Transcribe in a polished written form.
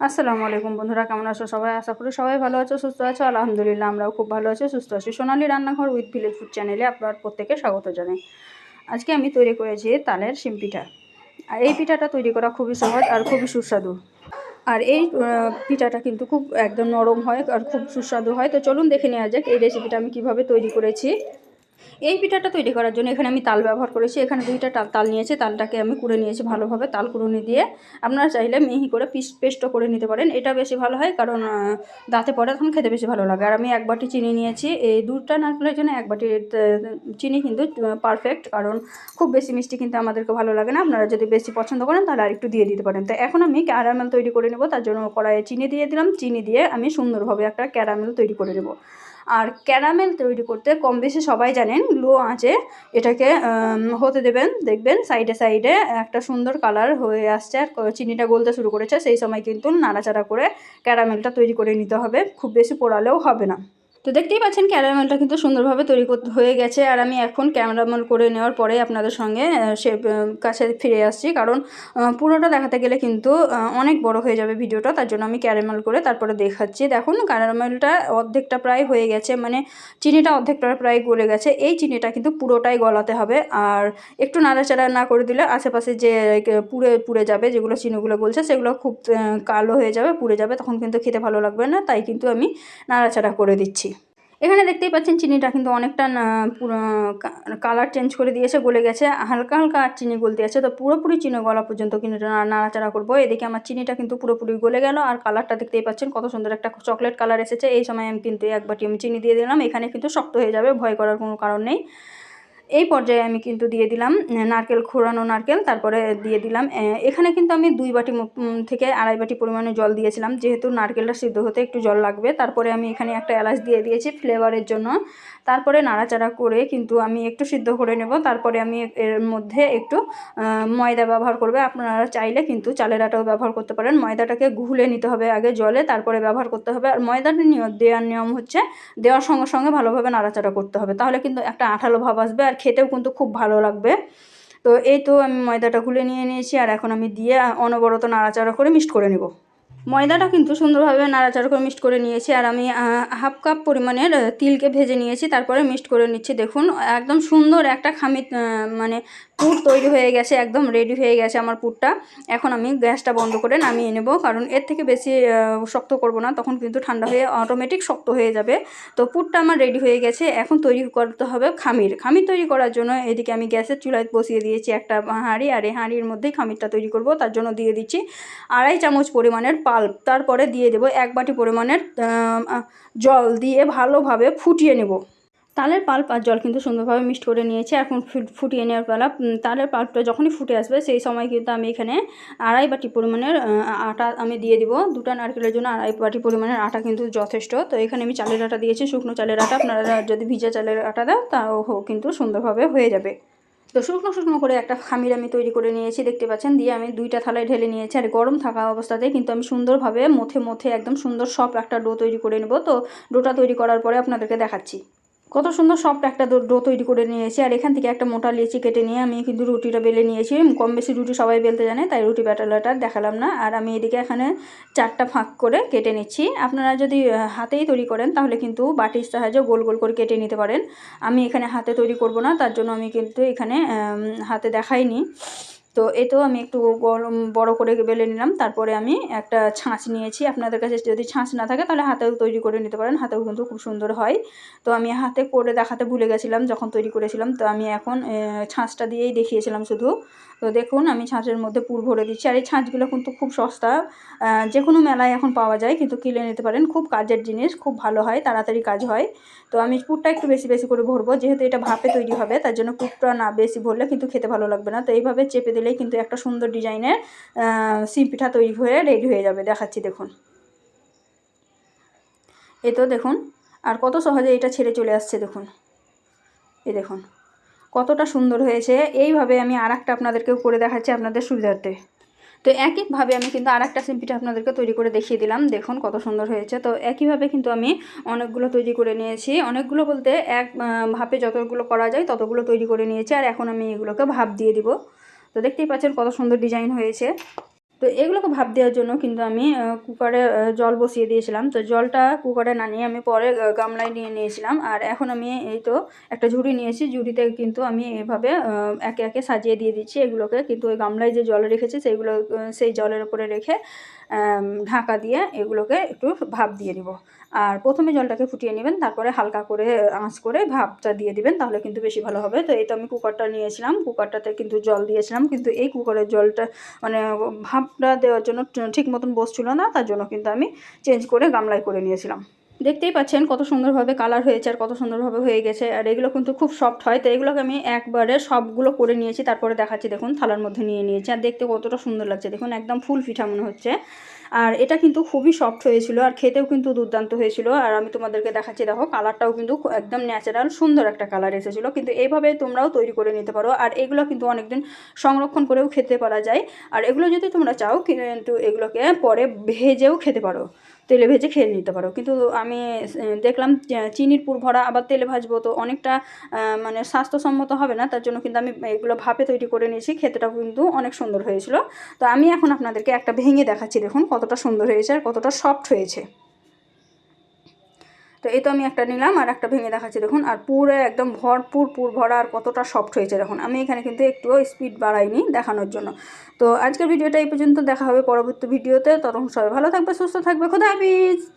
আসসালামু আলাইকুম বন্ধুরা, কেমন আছো সবাই? আশা করি সবাই ভালো আছো, সুস্থ আছো। আলহামদুলিল্লাহ আমরাও খুব ভালো আছি, সুস্থ আছি। সোনালী রান্নাঘর উইথ ভিলেজ ফুড চ্যানেলে আপনার প্রত্যেকে স্বাগত জানাই। আজকে আমি তৈরি করেছি তালের শিম পিঠা। আর এই পিঠাটা তৈরি করা খুবই সহজ আর খুবই সুস্বাদু। আর এই পিঠাটা কিন্তু খুব একদম নরম হয় আর খুব সুস্বাদু হয়। তো চলুন দেখে নেওয়া যাক এই রেসিপিটা আমি কিভাবে তৈরি করেছি। এই পিঠাটা তৈরি করার জন্য এখানে আমি তাল ব্যবহার করেছি। এখানে দুইটা তাল নিয়েছি, তালটাকে আমি কুড়ে নিয়েছি ভালোভাবে। তাল কুড়ুনি দিয়ে আপনারা চাইলে মিহি করে পেস্টও করে নিতে পারেন, এটা বেশি ভালো হয়, কারণ দাঁতে পড়ে তখন খেতে বেশি ভালো লাগে। আর আমি এক বাটি চিনি নিয়েছি। এই দুধটা নারকেলের জন্য এক বাটি চিনি কিন্তু পারফেক্ট, কারণ খুব বেশি মিষ্টি কিন্তু আমাদেরকে ভালো লাগে না। আপনারা যদি বেশি পছন্দ করেন তাহলে আর একটু দিয়ে দিতে পারেন। তো এখন আমি ক্যারামেল তৈরি করে নেব। তার জন্য কড়াইয়ে চিনি দিয়ে দিলাম। চিনি দিয়ে আমি সুন্দরভাবে একটা ক্যারামেল তৈরি করে নেব। আর ক্যারামেল তৈরি করতে কম বেশি সবাই জানেন, লো আঁচে এটাকে হতে দেবেন। দেখবেন সাইডে সাইডে একটা সুন্দর কালার হয়ে আসছে আর চিনিটা গলতে শুরু করেছে, সেই সময় কিন্তু নাড়াচাড়া করে ক্যারামেলটা তৈরি করে নিতে হবে। খুব বেশি পোড়ালেও হবে না। তো দেখতেই পাচ্ছেন ক্যারামেলটা কিন্তু সুন্দরভাবে তৈরি হয়ে গেছে। আর আমি এখন ক্যারামেল করে নেওয়ার পরে আপনাদের সঙ্গে কাছে ফিরে আসছি, কারণ পুরোটা দেখাতে গেলে কিন্তু অনেক বড় হয়ে যাবে ভিডিওটা। তার জন্য আমি ক্যারামেল করে তারপরে দেখাচ্ছি। দেখুন ক্যারামেলটা অর্ধেকটা প্রায় হয়ে গেছে, মানে চিনিটা অর্ধেকটা প্রায় গলে গেছে। এই চিনিটা কিন্তু পুরোটাই গলাতে হবে। আর একটু নাড়াচাড়া না করে দিলে আশেপাশে যে পুড়ে পুড়ে যাবে, যেগুলো চিনিগুলো গলছে সেগুলো খুব কালো হয়ে যাবে, পুড়ে যাবে, তখন কিন্তু খেতে ভালো লাগবে না। তাই কিন্তু আমি নাড়াচাড়া করে দিচ্ছি। এখানে দেখতেই পাচ্ছেন চিনিটা কিন্তু অনেকটা পুরো কালার চেঞ্জ করে দিয়েছে, গলে গেছে। হালকা হালকা আর চিনি গলতে আছে, তো পুরোপুরি চিনি গলা পর্যন্ত কিন্তু নাড়াচাড়া করবো। এদিকে আমার চিনিটা কিন্তু পুরোপুরি গলে গেল। আর কালারটা দেখতেই পাচ্ছেন কত সুন্দর একটা চকলেট কালার এসেছে। এই সময় আমি কিন্তু এক বাটি আমি চিনি দিয়ে দিলাম। এখানে কিন্তু শক্ত হয়ে যাবে, ভয় করার কোনো কারণ নেই। এই পর্যায়ে আমি কিন্তু দিয়ে দিলাম নারকেল, খোড়ানো নারকেল। তারপরে দিয়ে দিলাম এখানে কিন্তু আমি 2 বাটি থেকে আড়াই বাটি পরিমাণে জল দিয়েছিলাম, যেহেতু নারকেলটা সিদ্ধ হতে একটু জল লাগবে। তারপরে আমি এখানে একটা এলাচ দিয়ে দিয়েছি ফ্লেভারের জন্য। তারপরে নাড়াচাড়া করে কিন্তু আমি একটু সিদ্ধ করে নেব। তারপরে আমি এর মধ্যে একটু ময়দা ব্যবহার করবে। আপনারা চাইলে কিন্তু চালের আটাও ব্যবহার করতে পারেন। ময়দাটাকে গুলে নিতে হবে আগে জলে, তারপরে ব্যবহার করতে হবে। আর ময়দাটা দেওয়ার নিয়ম হচ্ছে দেওয়ার সঙ্গে সঙ্গে ভালোভাবে নাড়াচাড়া করতে হবে, তাহলে কিন্তু একটা আঠালো ভাব আসবে আর খেতেও কিন্তু খুব ভালো লাগবে। তো এই তো আমি ময়দাটা গুলে নিয়ে নিয়েছি। আর এখন আমি দিয়ে অনবরত নাড়াচাড়া করে মিক্সড করে নেব। ময়দাটা কিন্তু সুন্দরভাবে নাড়াচাড়া করে মিক্সড করে নিয়েছি। আর আমি হাফ কাপ পরিমাণের তিলকে ভেজে নিয়েছি, তারপরে মিক্সড করে নিচ্ছি। দেখুন একদম সুন্দর একটা খামির মানে পুর তৈরি হয়ে গেছে, একদম রেডি হয়ে গেছে আমার পুরটা। এখন আমি গ্যাসটা বন্ধ করে নামিয়ে নেব, কারণ এর থেকে বেশি শক্ত করব না, তখন কিন্তু ঠান্ডা হয়ে অটোমেটিক শক্ত হয়ে যাবে। তো পুরটা আমার রেডি হয়ে গেছে। এখন তৈরি করতে হবে খামির। খামির তৈরি করার জন্য এদিকে আমি গ্যাসের চুলায় বসিয়ে দিয়েছি একটা হাঁড়ি। আর এই হাঁড়ির মধ্যেই খামিরটা তৈরি করব। তার জন্য দিয়ে দিচ্ছি আড়াই চামচ পরিমাণের পাল্প। তারপরে দিয়ে দেব এক বাটি পরিমাণের জল দিয়ে ভালোভাবে ফুটিয়ে নেব। তালের পাল্প আর জল কিন্তু সুন্দরভাবে মিক্সড করে নিয়েছি। এখন ফুটিয়ে নেওয়ার পালা। তালের পাল্পটা যখনই ফুটে আসবে সেই সময় কিন্তু আমি এখানে আড়াই বাটি পরিমাণের আটা আমি দিয়ে দিব। দুটা নারকেলের জন্য আড়াই বাটি পরিমাণের আটা কিন্তু যথেষ্ট। তো এখানে আমি চালের আটা দিয়েছি, শুকনো চালের আটা। আপনারা যদি ভিজা চালের আটা দেন তাও কিন্তু সুন্দরভাবে হয়ে যাবে। তো শুকনো শুকনো করে একটা খামির আমি তৈরি করে নিয়েছি, দেখতে পাচ্ছেন। দিয়ে আমি দুইটা থালায় ঢেলে নিয়েছি। আর গরম থাকা অবস্থাতে কিন্তু আমি সুন্দরভাবে মথে একদম সুন্দর সফট একটা ডো তৈরি করে নেব। তো ডোটা তৈরি করার পরে আপনাদেরকে দেখাচ্ছি। কত সুন্দর সফট একটা ডো তৈরি করে নিয়েছি। আর এখান থেকে একটা মোটা লেচি কেটে নিয়ে আমি কিন্তু রুটিটা বেলে নিয়েছি। কম বেশি রুটি সবাই বেলতে জানে, তাই রুটি বেটালাটা দেখালাম না। আর আমি এদিকে এখানে 4টা ফাঁক করে কেটে নিচ্ছি। আপনারা যদি হাতেই তৈরি করেন তাহলে কিন্তু বাটির সাহায্যে গোল গোল করে কেটে নিতে পারেন। আমি এখানে হাতে তৈরি করব না, তার জন্য আমি কিন্তু এখানে হাতে দেখাইনি। তো এই তো আমি একটু বড় করে বেলে নিলাম। তারপরে আমি একটা ছাঁচ নিয়েছি। আপনাদের কাছে যদি ছাঁচ না থাকে তাহলে হাতেও তৈরি করে নিতে পারেন, হাতেও কিন্তু খুব সুন্দর হয়। তো আমি হাতে করে দেখাতে ভুলে গেছিলাম যখন তৈরি করেছিলাম, তো আমি এখন ছাঁচটা দিয়েই দেখিয়েছিলাম শুধু। তো দেখুন আমি ছাঁচের মধ্যে পুর ভরে দিচ্ছি। আর এই ছাঁচগুলো কিন্তু খুব সস্তা, যে কোনো মেলায় এখন পাওয়া যায়, কিন্তু কিনে নিতে পারেন। খুব কাজের জিনিস, খুব ভালো হয়, তাড়াতাড়ি কাজ হয়। তো আমি পুরটা একটু বেশি বেশি করে ভরবো, যেহেতু এটা ভাপে তৈরি হবে, তার জন্য পুরটা না বেশি ভরলে কিন্তু খেতে ভালো লাগবে না। তো এইভাবে চেপে দিলেই কিন্তু একটা সুন্দর ডিজাইনের সিম পিঠা তৈরি হয়ে রেডি হয়ে যাবে। দেখাচ্ছি দেখুন। এই তো দেখুন আর কত সহজে এটা ছেড়ে চলে আসছে, দেখুন। এই দেখুন কতটা সুন্দর হয়েছে। এইভাবে আমি আরেকটা আপনাদেরকেও করে দেখাচ্ছি আপনাদের সুবিধার্থে। তো একইভাবে আমি কিন্তু আরেকটা সিম পিঠা আপনাদেরকে তৈরি করে দেখিয়ে দিলাম। দেখুন কত সুন্দর হয়েছে। তো একইভাবে কিন্তু আমি অনেকগুলো তৈরি করে নিয়েছি। অনেকগুলো বলতে এক ভাপে যতগুলো করা যায় ততগুলো তৈরি করে নিয়েছি। আর এখন আমি এগুলোকে ভাপ দিয়ে দিব। তো দেখতেই পাচ্ছেন কত সুন্দর ডিজাইন হয়েছে। তো এগুলোকে ভাপ দেওয়ার জন্য কিন্তু আমি কুকারে জল বসিয়ে দিয়েছিলাম। তো জলটা কুকারে না নিয়ে আমি পরে গামলায় নিয়ে নিয়েছিলাম। আর এখন আমি এই তো একটা ঝুড়ি নিয়েছি, ঝুড়িতে কিন্তু আমি এভাবে একে একে সাজিয়ে দিয়ে দিচ্ছি এগুলোকে। কিন্তু ওই গামলায় যে জল রেখেছি সেইগুলো সেই জলের উপরে রেখে ঢাকা দিয়ে এগুলোকে একটু ভাপ দিয়ে দিব। আর প্রথমে জলটাকে ফুটিয়ে নেবেন, তারপরে হালকা করে আঁচ করে ভাপটা দিয়ে দিবেন, তাহলে কিন্তু বেশি ভালো হবে। তো এই তো আমি কুকারটা নিয়েছিলাম, কুকারটাতে কিন্তু জল দিয়েছিলাম, কিন্তু এই কুকারের জলটা মানে ভাপটা দেওয়ার জন্য ঠিক মতন বসছিল না, তার জন্য কিন্তু আমি চেঞ্জ করে গামলায় করে নিয়েছিলাম। দেখতেই পাচ্ছেন কত সুন্দরভাবে কালার হয়েছে আর কত সুন্দরভাবে হয়ে গেছে। আর এগুলো কিন্তু খুব সফট হয়। তো এগুলোকে আমি একবারে সবগুলো করে নিয়েছি, তারপরে দেখাচ্ছি। দেখুন থালার মধ্যে নিয়ে নিয়েছি, আর দেখতে কতটা সুন্দর লাগছে দেখুন, একদম ফুল পিঠা মনে হচ্ছে। আর এটা কিন্তু খুবই সফট হয়েছিল, আর খেতেও কিন্তু দুর্দান্ত হয়েছিল। আর আমি তোমাদেরকে দেখাচ্ছি, দেখো কালারটাও কিন্তু একদম ন্যাচারাল সুন্দর একটা কালার এসেছিলো। কিন্তু এইভাবে তোমরাও তৈরি করে নিতে পারো, আর এগুলো কিন্তু অনেকদিন সংরক্ষণ করেও খেতে পারা যায়। আর এগুলো যদি তোমরা চাও কিন্তু এগুলোকে পরে ভেজেও খেতে পারো, তেলে ভেজে খেয়ে নিতে পারো। কিন্তু আমি দেখলাম চিনির পুর ভরা আবার তেলে ভাজবো, তো অনেকটা মানে স্বাস্থ্যসম্মত হবে না, তার জন্য কিন্তু আমি এগুলো ভাপে তৈরি করে নিয়েছি। খেতেটাও কিন্তু অনেক সুন্দর হয়েছিল। তো আমি এখন আপনাদেরকে একটা ভেঙে দেখাচ্ছি, দেখুন কতটা সুন্দর হয়েছে আর কতটা সফট হয়েছে। তো এই তো আমি একটা নিলাম আর একটা ভেঙে দেখাচ্ছি দেখুন, আর পুরো একদম ভরপুর পুর ভরা, আর কতটা সফট হয়েছে দেখুন। আমি এখানে কিন্তু একটুও স্পিড বাড়াইনি দেখানোর জন্য। তো আজকের ভিডিওটা এই পর্যন্ত, দেখা হবে পরবর্তী ভিডিওতে। ততক্ষণ সবাই ভালো থাকবে, সুস্থ থাকবে, খোদা হাফেজ।